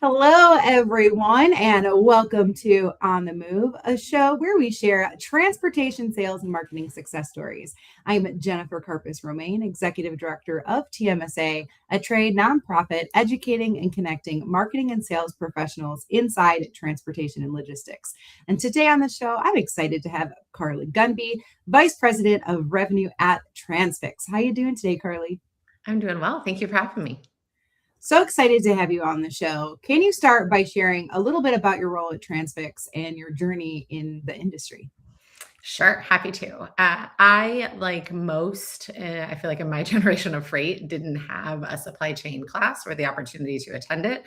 Hello, everyone, and welcome to On the Move, a show where we share transportation sales and marketing success stories. I'm Jennifer Carpus Romaine, Executive Director of TMSA, a trade nonprofit educating and connecting marketing and sales professionals inside transportation and logistics. And today on the show, I'm excited to have Carly Gunby, Vice President of Revenue at Transfix. How are you doing today, Carly? I'm doing well. Thank you for having me. So excited to have you on the show. Can you start by sharing a little bit about your role at Transfix and your journey in the industry? Sure, happy to. I, like most, I feel like in my generation of freight, didn't have a supply chain class or the opportunity to attend it.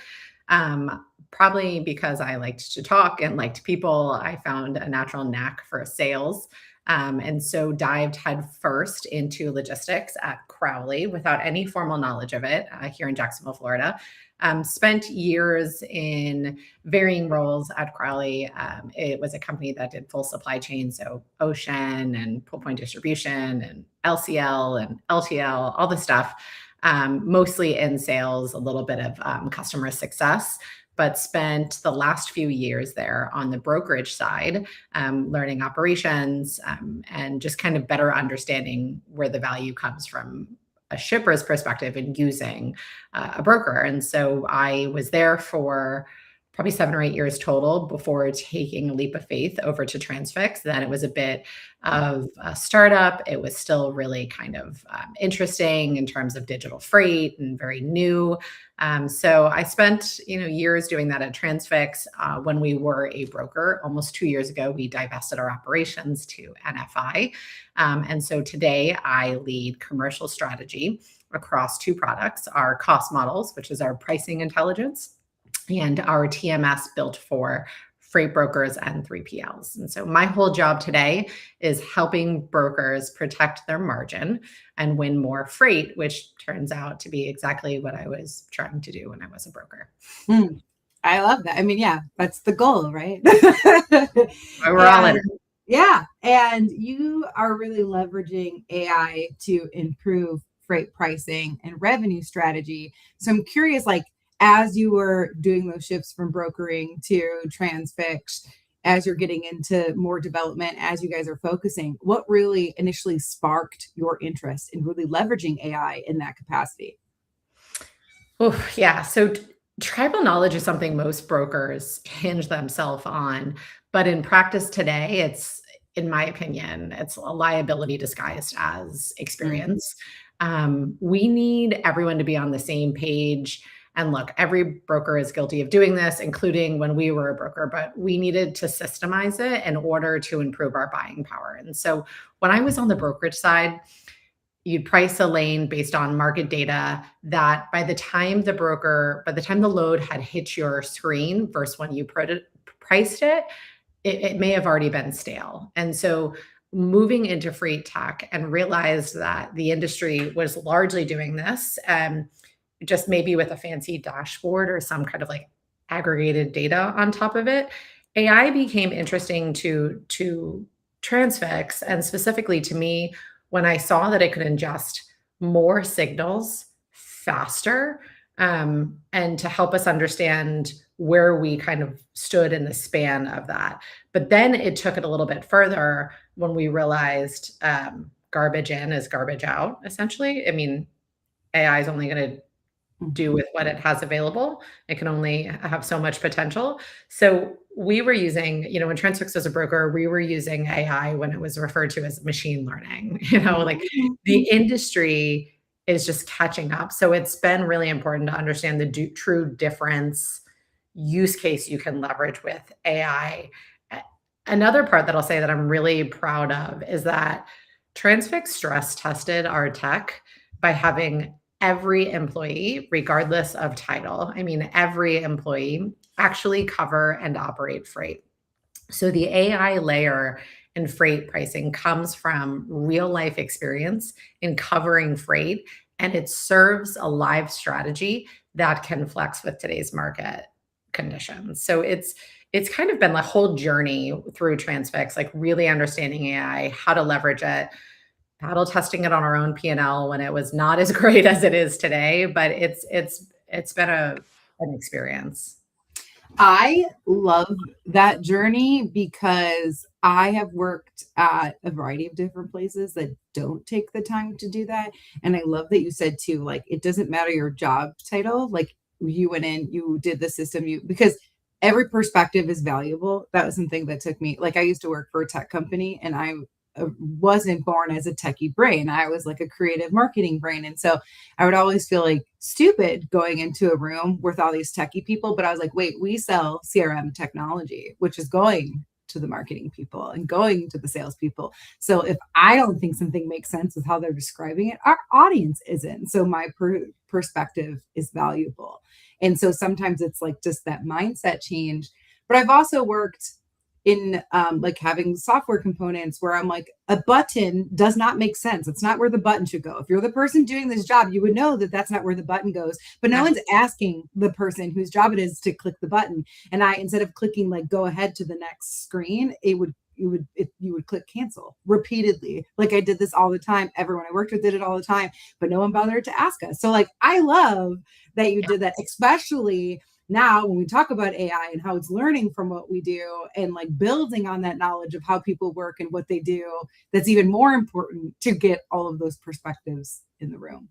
Probably because I liked to talk and liked people, I found a natural knack for sales. And so dived headfirst into logistics at Crowley without any formal knowledge of it here in Jacksonville, Florida. Spent years in varying roles at Crowley. It was a company that did full supply chain, so ocean and pull point distribution and LCL and LTL, all the stuff, mostly in sales, a little bit of customer success, but spent the last few years there on the brokerage side, learning operations and just kind of better understanding where the value comes from a shipper's perspective in using a broker. And so I was there for probably 7 or 8 years total before taking a leap of faith over to Transfix. Then it was a bit of a startup. It was still really kind of interesting in terms of digital freight and very new. So I spent years doing that at Transfix. When we were a broker almost 2 years ago, we divested our operations to NFI. And so today I lead commercial strategy across two products, our cost models, which is our pricing intelligence, and our TMS built for freight brokers and 3PLs. And so my whole job today is helping brokers protect their margin and win more freight, which turns out to be exactly what I was trying to do when I was a broker. I love that. I mean, yeah, that's the goal, right? We're all in it. Yeah, and you are really leveraging AI to improve freight pricing and revenue strategy. So I'm curious, like, as you were doing those shifts from brokering to Transfix, as you're getting into more development, as you guys are focusing, what really initially sparked your interest in really leveraging AI in that capacity? Oh, yeah. So tribal knowledge is something most brokers hinge themselves on. But in practice today, in my opinion, it's a liability disguised as Mm. experience. We need everyone to be on the same page. And look, every broker is guilty of doing this, including when we were a broker, but we needed to systemize it in order to improve our buying power. And so when I was on the brokerage side, you'd price a lane based on market data that by the time the load had hit your screen versus when you priced it, it may have already been stale. And so moving into freight tech and realized that the industry was largely doing this, just maybe with a fancy dashboard or some kind of like aggregated data on top of it, AI became interesting to Transfix and specifically to me when I saw that it could ingest more signals faster, and to help us understand where we kind of stood in the span of that. But then it took it a little bit further when we realized garbage in is garbage out, essentially. I mean, AI is only going to do with what it has available. It can only have so much potential. So we were using, when Transfix was a broker, we were using AI when it was referred to as machine learning. Like the industry is just catching up. So it's been really important to understand the true difference use case you can leverage with AI. Another part that I'll say that I'm really proud of is that Transfix stress tested our tech by having every employee, regardless of title, I mean, every employee actually cover and operate freight. So the AI layer in freight pricing comes from real life experience in covering freight, and it serves a live strategy that can flex with today's market conditions. So it's kind of been the whole journey through Transfix, like really understanding AI, how to leverage it, battle testing it on our own P&L when it was not as great as it is today, but it's been an experience. I love that journey because I have worked at a variety of different places that don't take the time to do that. And I love that you said too, like, it doesn't matter your job title. Like, you went in, you did the system, because every perspective is valuable. That was something that took me, like, I used to work for a tech company and I wasn't born as a techie brain. I was like a creative marketing brain. And so I would always feel like stupid going into a room with all these techie people. But I was like, wait, we sell CRM technology, which is going to the marketing people and going to the salespeople. So if I don't think something makes sense with how they're describing it, our audience isn't. So my perspective is valuable. And so sometimes it's like just that mindset change. But I've also worked in like having software components where I'm like, a button does not make sense. It's not where the button should go. If you're the person doing this job, you would know that that's not where the button goes. But no Yeah. one's asking the person whose job it is to click the button. And I, instead of clicking like go ahead to the next screen, you would click cancel repeatedly. Like I did this all the time. Everyone I worked with did it all the time, but no one bothered to ask us. So like I love that you did that, especially now when we talk about AI and how it's learning from what we do and like building on that knowledge of how people work and what they do, that's even more important to get all of those perspectives in the room.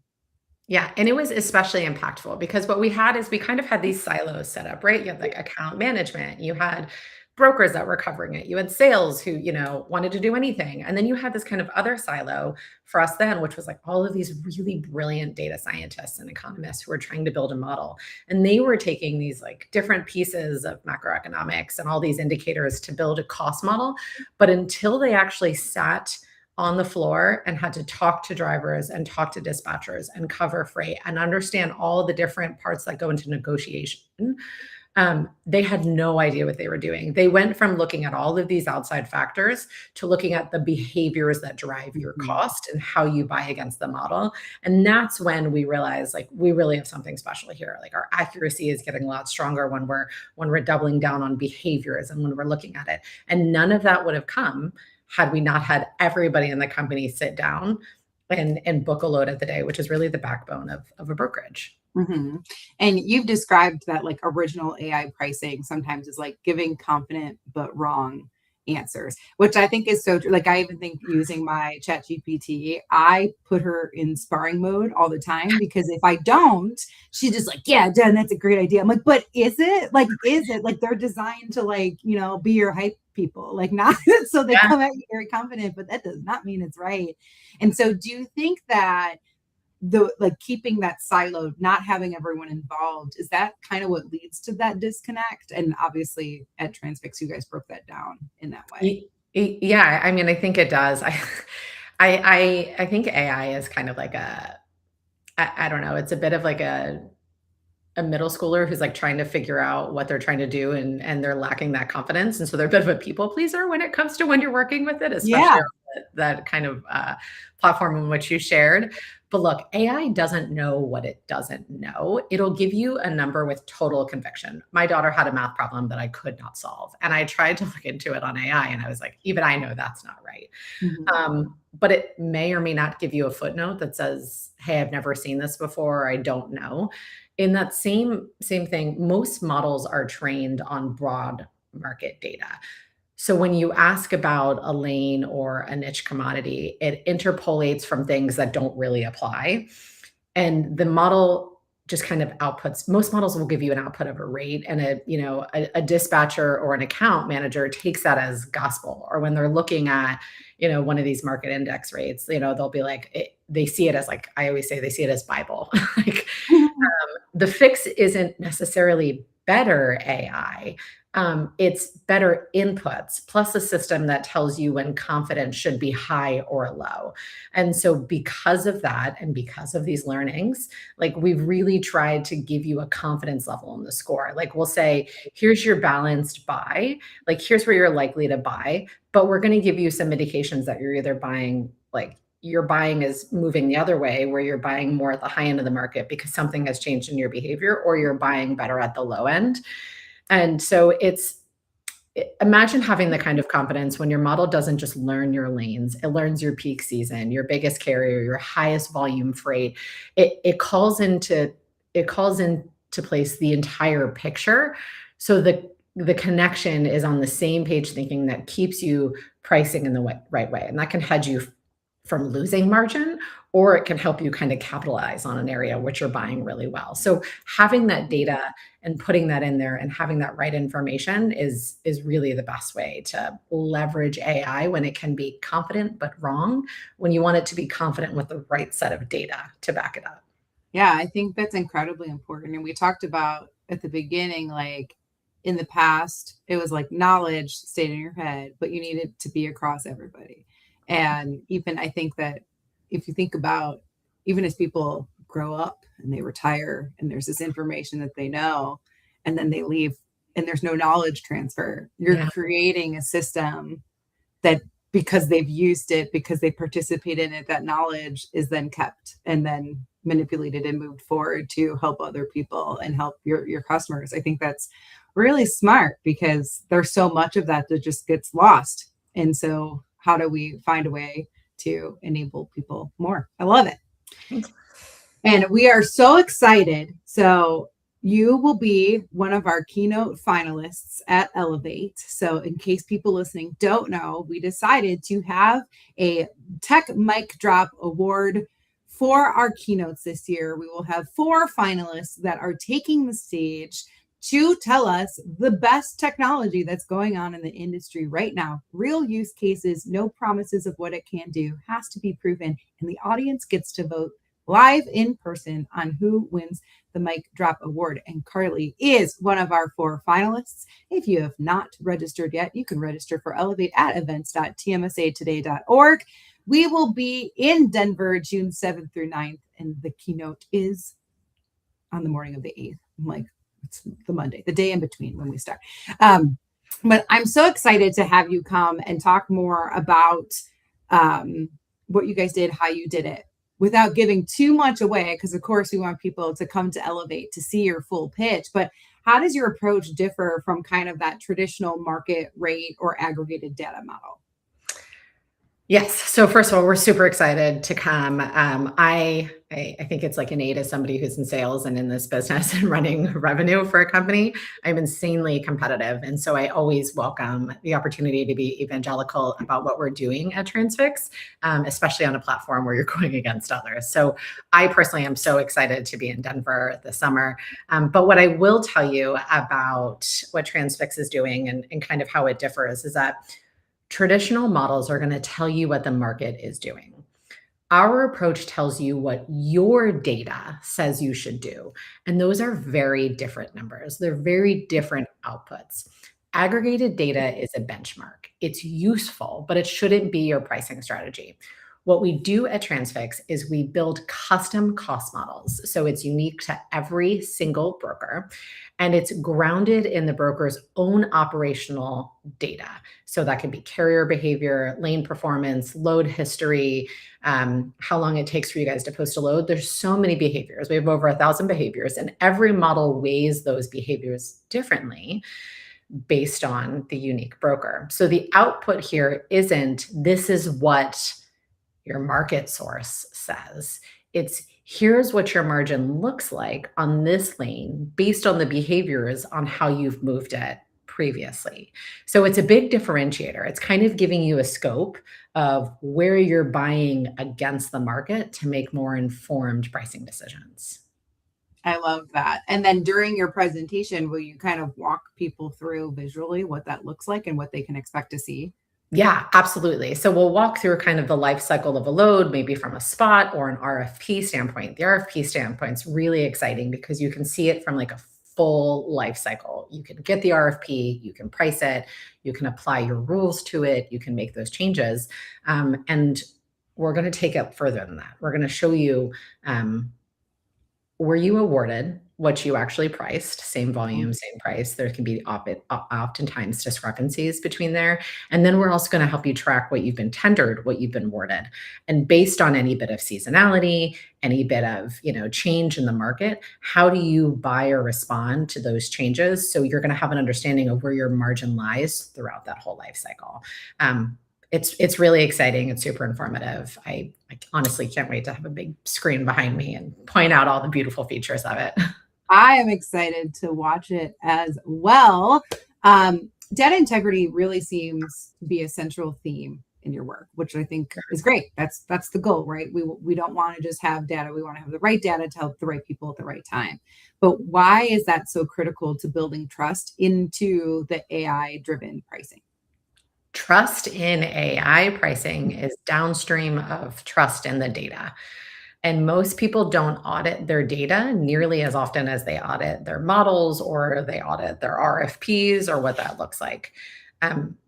Yeah, and it was especially impactful because what we had is we kind of had these silos set up, right? You had like account management, you had brokers that were covering it, you had sales who, wanted to do anything. And then you had this kind of other silo for us then, which was like all of these really brilliant data scientists and economists who were trying to build a model. And they were taking these like different pieces of macroeconomics and all these indicators to build a cost model. But until they actually sat on the floor and had to talk to drivers and talk to dispatchers and cover freight and understand all the different parts that go into negotiation. They had no idea what they were doing. They went from looking at all of these outside factors to looking at the behaviors that drive your cost and how you buy against the model. And that's when we realized like we really have something special here. Like our accuracy is getting a lot stronger when we're doubling down on behaviors and when we're looking at it. And none of that would have come had we not had everybody in the company sit down and book a load of the day, which is really the backbone of a brokerage. Mm-hmm. And you've described that like original AI pricing sometimes is like giving confident but wrong answers, which I think is so true. Like I even think using my chat GPT, I put her in sparring mode all the time because if I don't, she's just like, yeah, Jen, that's a great idea. I'm like, but is it like they're designed to like, be your hype people, like not so they Yeah. come at you very confident, but that does not mean it's right. And so do you think that the like keeping that siloed, not having everyone involved, is that kind of what leads to that disconnect? And obviously at Transfix, you guys broke that down in that way. Yeah, I mean, I think it does. I think AI is kind of like I don't know, it's a bit of like a middle schooler who's like trying to figure out what they're trying to do and they're lacking that confidence. And so they're a bit of a people pleaser when it comes to when you're working with it, especially Yeah. on that kind of platform in which you shared. But look, AI doesn't know what it doesn't know. It'll give you a number with total conviction. My daughter had a math problem that I could not solve. And I tried to look into it on AI and I was like, even I know that's not right. Mhm. But it may or may not give you a footnote that says, hey, I've never seen this before, or I don't know. In that same thing, most models are trained on broad market data. So when you ask about a lane or a niche commodity, it interpolates from things that don't really apply. And the model just kind of outputs. Most models will give you an output of a rate, and a dispatcher or an account manager takes that as gospel. Or when they're looking at one of these market index rates, they'll be like they see it as, like I always say, they see it as Bible. Like the fix isn't necessarily better AI. It's better inputs plus a system that tells you when confidence should be high or low. And so because of that and because of these learnings, like we've really tried to give you a confidence level in the score. Like we'll say, here's your balanced buy, like here's where you're likely to buy, but we're going to give you some indications that you're either buying, like your buying is moving the other way, where you're buying more at the high end of the market because something has changed in your behavior, or you're buying better at the low end. And so imagine having the kind of confidence when your model doesn't just learn your lanes, it learns your peak season, your biggest carrier, your highest volume freight. It calls into place the entire picture So the connection is on the same page thinking that keeps you pricing in the right way. And that can hedge you from losing margin, or it can help you kind of capitalize on an area which you're buying really well. So having that data and putting that in there and having that right information is really the best way to leverage AI when it can be confident but wrong, when you want it to be confident with the right set of data to back it up. Yeah, I think that's incredibly important. And we talked about at the beginning, like in the past, it was like knowledge stayed in your head, but you needed to be across everybody. And even I think that if you think about, even as people grow up and they retire and there's this information that they know, and then they leave and there's no knowledge transfer, you're Yeah. creating a system that because they've used it, because they participate in it, that knowledge is then kept and then manipulated and moved forward to help other people and help your customers. I think that's really smart because there's so much of that that just gets lost. And so how do we find a way to enable people more? I love it. And we are so excited. So you will be one of our keynote finalists at Elevate. So in case people listening don't know, we decided to have a tech mic drop award for our keynotes this year. We will have 4 finalists that are taking the stage to tell us the best technology that's going on in the industry right now. Real use cases, no promises of what it can do, has to be proven, and the audience gets to vote live in person on who wins the Mic Drop Award. And Carly is one of our 4 finalists. If you have not registered yet, you can register for Elevate at events.tmsatoday.org. We will be in Denver June 7th through 9th, and the keynote is on the morning of the 8th. I'm like, it's the Monday, the day in between when we start. But I'm so excited to have you come and talk more about what you guys did, how you did it, without giving too much away, because of course we want people to come to Elevate to see your full pitch. But how does your approach differ from kind of that traditional market rate or aggregated data model? Yes. So first of all, we're super excited to come. I think it's like innate as somebody who's in sales and in this business and running revenue for a company. I'm insanely competitive. And so I always welcome the opportunity to be evangelical about what we're doing at Transfix, especially on a platform where you're going against others. So I personally am so excited to be in Denver this summer. But what I will tell you about what Transfix is doing and kind of how it differs is that traditional models are going to tell you what the market is doing. Our approach tells you what your data says you should do. And those are very different numbers. They're very different outputs. Aggregated data is a benchmark. It's useful, but it shouldn't be your pricing strategy. What we do at Transfix is we build custom cost models. So it's unique to every single broker, and it's grounded in the broker's own operational data. So that can be carrier behavior, lane performance, load history, how long it takes for you guys to post a load. There's so many behaviors. We have over 1,000 behaviors, and every model weighs those behaviors differently based on the unique broker. So the output here isn't, this is what your market source says. It's, here's what your margin looks like on this lane based on the behaviors on how you've moved it previously. So it's a big differentiator. It's kind of giving you a scope of where you're buying against the market to make more informed pricing decisions. I love that. And then during your presentation, will you kind of walk people through visually what that looks like and what they can expect to see? Yeah, absolutely. So we'll walk through kind of the life cycle of a load, maybe from a spot or an RFP standpoint. The RFP standpoint's really exciting because you can see it from like a full life cycle. You can get the RFP, you can price it, you can apply your rules to it, you can make those changes. And we're going to take it further than that. We're going to show you, were you awarded what you actually priced, same volume, same price? There can be oftentimes discrepancies between there. And then we're also going to help you track what you've been tendered, what you've been awarded. And based on any bit of seasonality, any bit of change in the market, how do you buy or respond to those changes? So you're going to have an understanding of where your margin lies throughout that whole life cycle. It's really exciting. It's super informative. I honestly can't wait to have a big screen behind me and point out all the beautiful features of it. I am excited to watch it as well. Data integrity really seems to be a central theme in your work, which I think is great. That's the goal, right? We don't want to just have data. We want to have the right data to help the right people at the right time. But why is that so critical to building trust into the AI driven pricing? Trust in AI pricing is downstream of trust in the data. And most people don't audit their data nearly as often as they audit their models or they audit their RFPs or what that looks like. Um,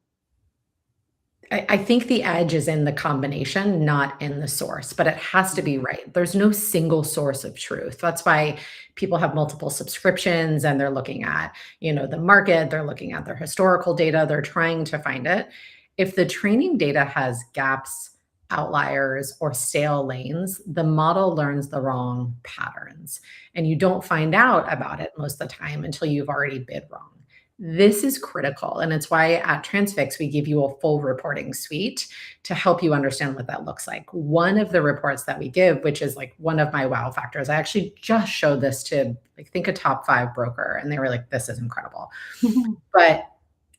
I think the edge is in the combination, not in the source, but it has to be right. There's no single source of truth. That's why people have multiple subscriptions and they're looking at, the market, they're looking at their historical data, they're trying to find it. If the training data has gaps, outliers, or stale lanes, the model learns the wrong patterns. And you don't find out about it most of the time until you've already bid wrong. This is critical. And it's why at Transfix, we give you a full reporting suite to help you understand what that looks like. One of the reports that we give, which is like one of my wow factors, I actually just showed this to, I think, a top 5 broker, and they were like, this is incredible. But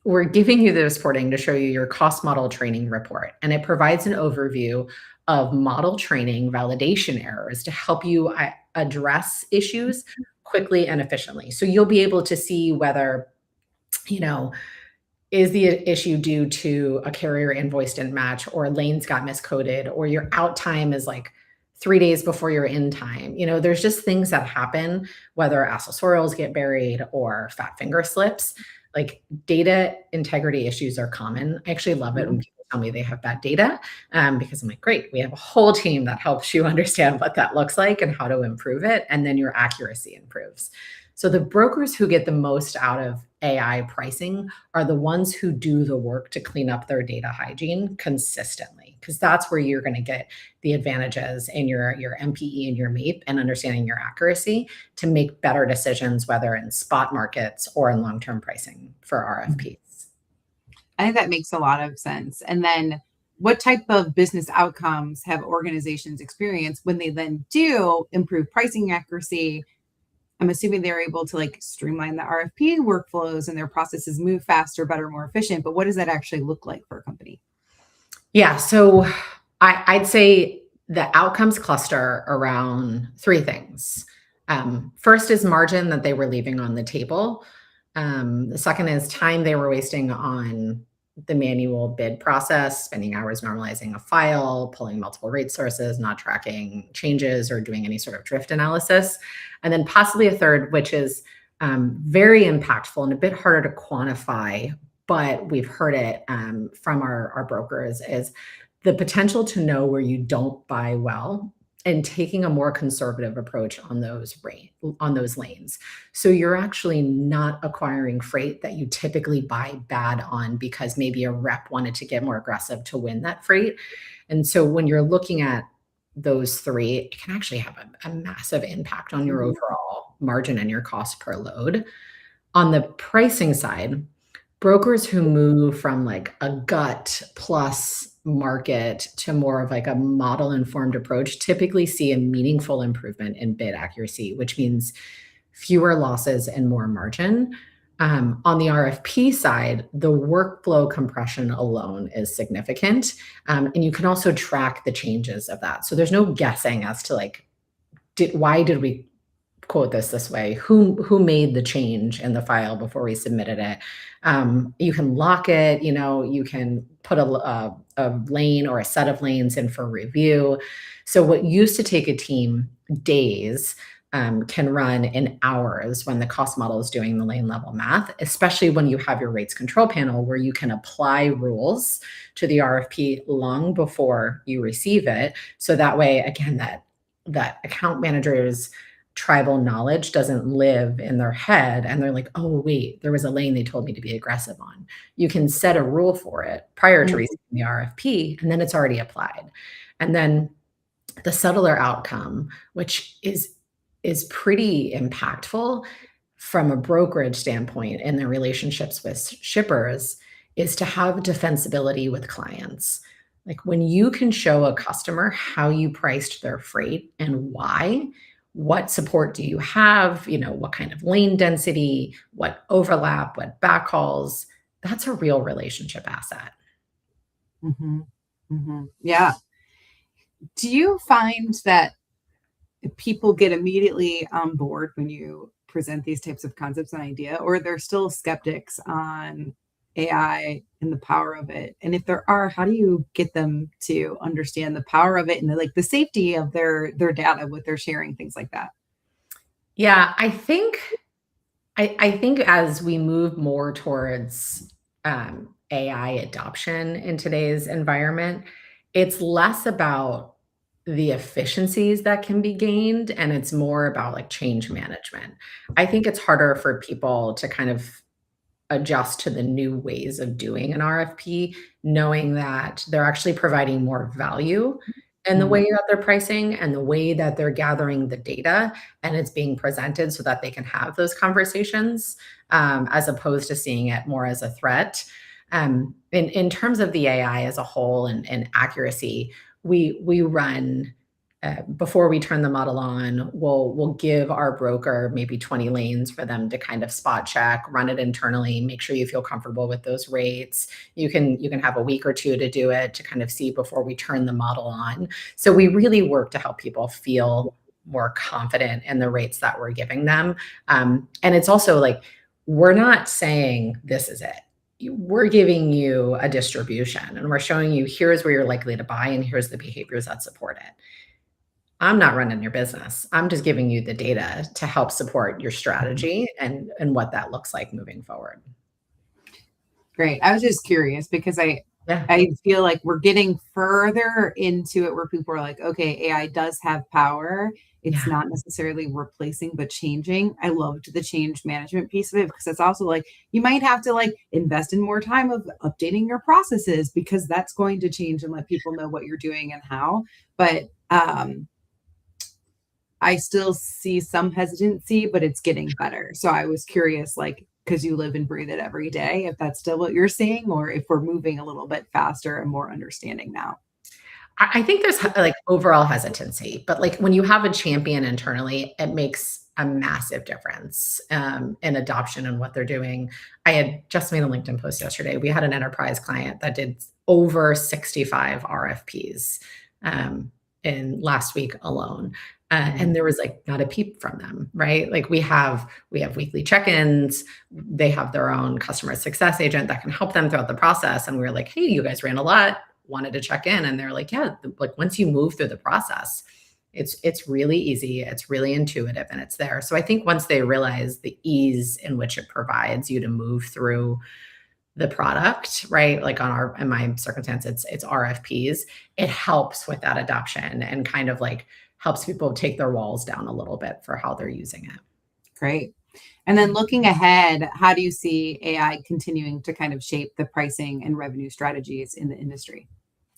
we're giving you the reporting to show you your cost model training report. And it provides an overview of model training validation errors to help you address issues quickly and efficiently. So you'll be able to see whether is the issue due to a carrier invoice didn't match, or lanes got miscoded, or your out time is like 3 days before your in time? There's just things that happen, whether accessorials get buried or fat finger slips. Like, data integrity issues are common. I actually love it when people tell me they have bad data, because I'm like, great, we have a whole team that helps you understand what that looks like and how to improve it. And then your accuracy improves. So the brokers who get the most out of AI pricing are the ones who do the work to clean up their data hygiene consistently, because that's where you're going to get the advantages in your MPE and your MAPE, and understanding your accuracy to make better decisions, whether in spot markets or in long-term pricing for RFPs. I think that makes a lot of sense. And then what type of business outcomes have organizations experienced when they then do improve pricing accuracy? I'm assuming they're able to streamline the RFP workflows and their processes move faster, better, more efficient. But what does that actually look like for a company? Yeah, so I'd say the outcomes cluster around 3 things. First is margin that they were leaving on the table. The second is time they were wasting on the manual bid process, spending hours normalizing a file, pulling multiple rate sources, not tracking changes or doing any sort of drift analysis. And then possibly a third, which is very impactful and a bit harder to quantify, but we've heard it from our brokers, is the potential to know where you don't buy well and taking a more conservative approach on those lanes. So you're actually not acquiring freight that you typically buy bad on because maybe a rep wanted to get more aggressive to win that freight. And so when you're looking at those 3, it can actually have a massive impact on your overall margin and your cost per load. On the pricing side, brokers who move from like a gut plus market to more of like a model informed approach typically see a meaningful improvement in bid accuracy, which means fewer losses and more margin. On the RFP side, the workflow compression alone is significant. And you can also track the changes of that. So there's no guessing as to why did we quote this way? Who made the change in the file before we submitted it? You can lock it, you can put a lane or a set of lanes in for review. So what used to take a team days can run in hours when the cost model is doing the lane level math, especially when you have your rates control panel where you can apply rules to the RFP long before you receive it. So that way, again, that account manager's tribal knowledge doesn't live in their head and they're like, oh, wait, there was a lane they told me to be aggressive on. You can set a rule for it prior to receiving the RFP, and then it's already applied. And then the subtler outcome, which is pretty impactful from a brokerage standpoint in their relationships with shippers, is to have defensibility with clients. Like when you can show a customer how you priced their freight and why, what support do you have? What kind of lane density, what overlap, what backhauls? That's a real relationship asset. Yeah. Do you find that people get immediately on board when you present these types of concepts and idea, or they're still skeptics on AI and the power of it? And if there are, how do you get them to understand the power of it and the safety of their data, what they're sharing, things like that? Yeah, I think as we move more towards AI adoption in today's environment, it's less about the efficiencies that can be gained and it's more about like change management. I think it's harder for people to kind of adjust to the new ways of doing an RFP, knowing that they're actually providing more value in the Mm, way that they're pricing and the way that they're gathering the data, and it's being presented so that they can have those conversations, as opposed to seeing it more as a threat. In terms of the AI as a whole and accuracy, we run before we turn the model on, we'll give our broker maybe 20 lanes for them to kind of spot check, run it internally, make sure you feel comfortable with those rates. You can have a week or two to do it to kind of see before we turn the model on. So we really work to help people feel more confident in the rates that we're giving them. And it's also like, we're not saying this is it. We're giving you a distribution and we're showing you here's where you're likely to buy and here's the behaviors that support it. I'm not running your business. I'm just giving you the data to help support your strategy and what that looks like moving forward. great. I was just curious because Yeah. I feel like we're getting further into it where people are like, okay, AI does have power. It's Yeah. not necessarily replacing, but changing. I loved the change management piece of it because it's also like you might have to invest in more time of updating your processes because that's going to change and let people know what you're doing and how. But I still see some hesitancy, but it's getting better. So I was curious, because you live and breathe it every day, if that's still what you're seeing, or if we're moving a little bit faster and more understanding now. I think there's like overall hesitancy, but like when you have a champion internally, it makes a massive difference in adoption and what they're doing. I had just made a LinkedIn post yesterday. We had an enterprise client that did over 65 RFPs in last week alone. And there was like not a peep from them, right? Like we have weekly check-ins. They have their own customer success agent that can help them throughout the process. And we were like, hey, you guys ran a lot, wanted to check in, and they're like, yeah, like once you move through the process, it's really easy, it's really intuitive, and it's there. So I think once they realize the ease in which it provides you to move through the product, right? Like in my circumstance, it's RFPs. It helps with that adoption and kind of like helps people take their walls down a little bit for how they're using it. Great. And then looking ahead, how do you see AI continuing to kind of shape the pricing and revenue strategies in the industry?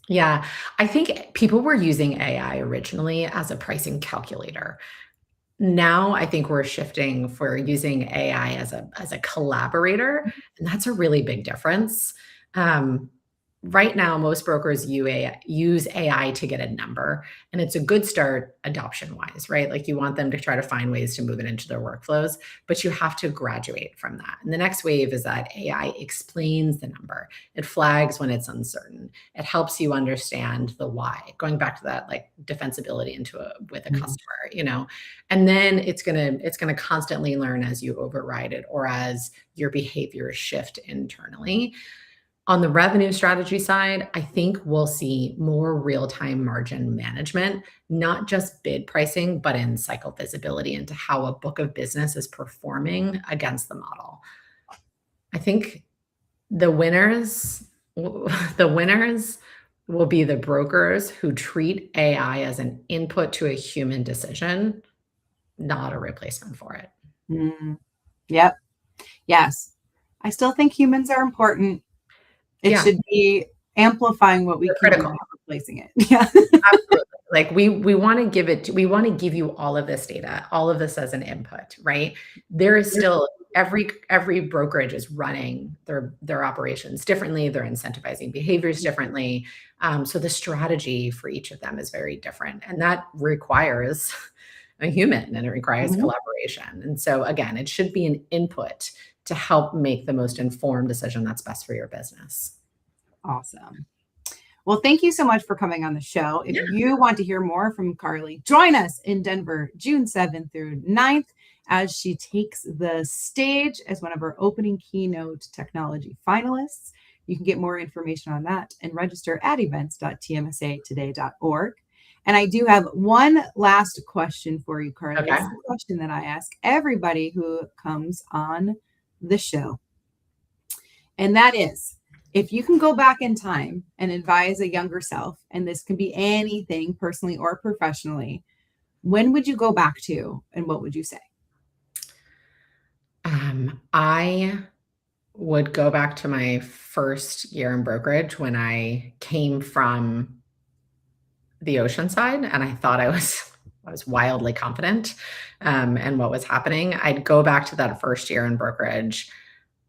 Yeah, I think people were using AI originally as a pricing calculator. Now I think we're shifting for using AI as a collaborator, and that's a really big difference. Um, right now, most brokers use AI to get a number, and it's a good start adoption-wise, right? Like, you want them to try to find ways to move it into their workflows, but you have to graduate from that. And the next wave is that AI explains the number. It flags when it's uncertain. It helps you understand the why, going back to that, like, defensibility with a Mhm. customer, and then it's gonna constantly learn as you override it or as your behaviors shift internally. On the revenue strategy side, I think we'll see more real-time margin management, not just bid pricing, but in cycle visibility into how a book of business is performing against the model. I think the winners the winners will be the brokers who treat AI as an input to a human decision, not a replacement for it. Mm, yep. Yes. I still think humans are important. It Yeah, should be amplifying what we they're can do, critical. not replacing it. Yeah. Absolutely. Like we wanna give you all of this data, all of this as an input, right? There is still every brokerage is running their operations differently, they're incentivizing behaviors differently. So the strategy for each of them is very different, and that requires a human and it requires collaboration. And so again, it should be an input to help make the most informed decision that's best for your business. Awesome. Well, thank you so much for coming on the show. If Yeah. you want to hear more from Carly, join us in Denver, June 7th through 9th, as she takes the stage as one of our opening keynote technology finalists. You can get more information on that and register at events.tmsatoday.org. And I do have one last question for you, Carly. Okay. It's a question that I ask everybody who comes on the show. And that is, if you can go back in time and advise a younger self, and this can be anything personally or professionally, when would you go back to and what would you say? I would go back to my first year in brokerage when I came from the ocean side and I thought I was wildly confident in what was happening. I'd go back to that first year in brokerage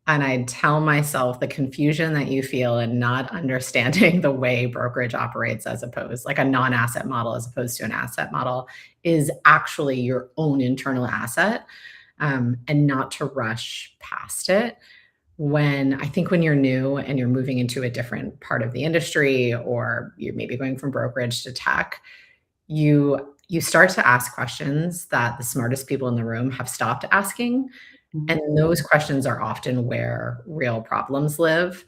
and I'd tell myself the confusion that you feel in not understanding the way brokerage operates as opposed, like a non-asset model as opposed to an asset model, is actually your own internal asset, and not to rush past it. When you're new and you're moving into a different part of the industry, or you're maybe going from brokerage to tech, you start to ask questions that the smartest people in the room have stopped asking. And those questions are often where real problems live.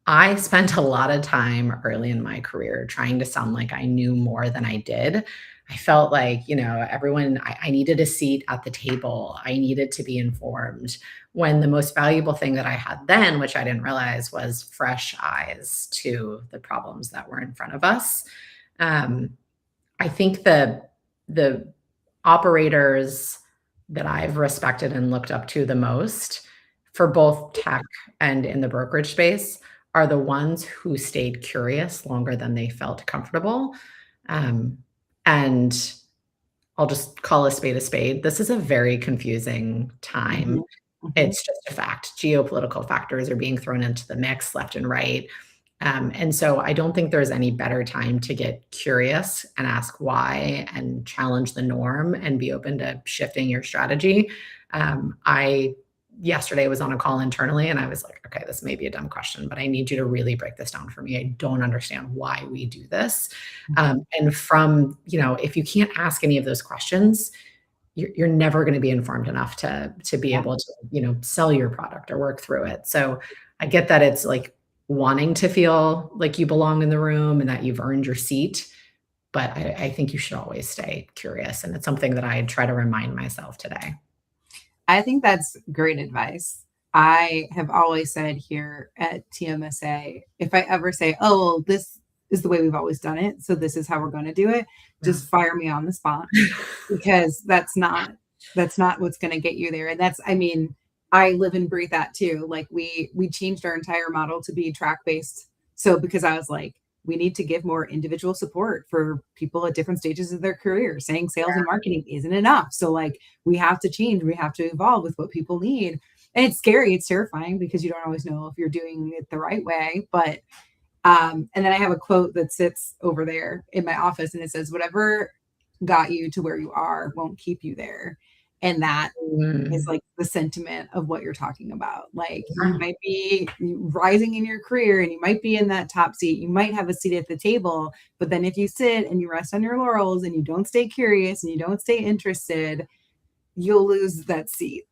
I spent a lot of time early in my career trying to sound like I knew more than I did. I felt like, I needed a seat at the table. I needed to be informed, when the most valuable thing that I had then, which I didn't realize, was fresh eyes to the problems that were in front of us. I think the operators that I've respected and looked up to the most for both tech and in the brokerage space are the ones who stayed curious longer than they felt comfortable. And I'll just call a spade a spade. This is a very confusing time. It's just a fact. Geopolitical factors are being thrown into the mix left and right. And so I don't think there's any better time to get curious and ask why and challenge the norm and be open to shifting your strategy. I yesterday was on a call internally and I was like, okay, this may be a dumb question, but I need you to really break this down for me. I don't understand why we do this. And from, if you can't ask any of those questions, you're never going to be informed enough to be able to, sell your product or work through it. So I get that it's like wanting to feel like you belong in the room and that you've earned your seat, but I think you should always stay curious. And it's something that I try to remind myself today. I think that's great advice. I have always said here at TMSA, if I ever say, oh, well, this is the way we've always done it, so this is how we're going to do it, just fire me on the spot, because that's not what's going to get you there. And I live and breathe that too. Like we changed our entire model to be track-based. So because I was like, we need to give more individual support for people at different stages of their career. Saying sales and marketing isn't enough. So like we have to change, we have to evolve with what people need. And it's scary, it's terrifying because you don't always know if you're doing it the right way. But and then I have a quote that sits over there in my office and it says, whatever got you to where you are won't keep you there. And that is like the sentiment of what you're talking about. Like you might be rising in your career and you might be in that top seat. You might have a seat at the table, but then if you sit and you rest on your laurels and you don't stay curious and you don't stay interested, you'll lose that seat.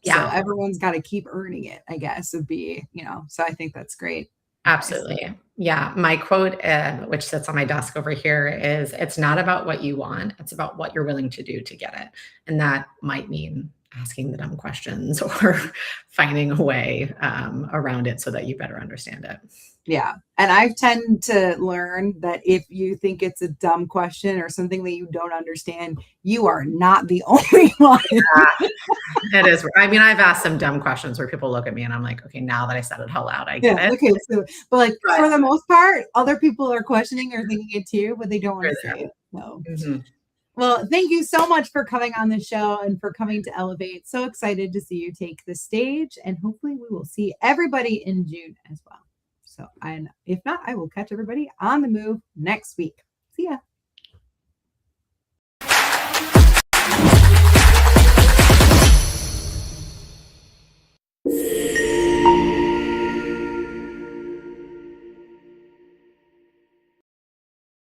Yeah. So everyone's got to keep earning it, I guess, would be, so I think that's great. Absolutely. Yeah. My quote, which sits on my desk over here, is, it's not about what you want. It's about what you're willing to do to get it. And that might mean asking the dumb questions or finding a way around it so that you better understand it. Yeah. And I tend to learn that if you think it's a dumb question or something that you don't understand, you are not the only one. It is. I've asked some dumb questions where people look at me and I'm like, okay, now that I said it out loud, I get it. Okay. So, but for the most part, other people are questioning or thinking it too, but they don't want to say it. So. Well, thank you so much for coming on the show and for coming to Elevate. So excited to see you take the stage, and hopefully we will see everybody in June as well. So, and if not, I will catch everybody on the move next week. See ya.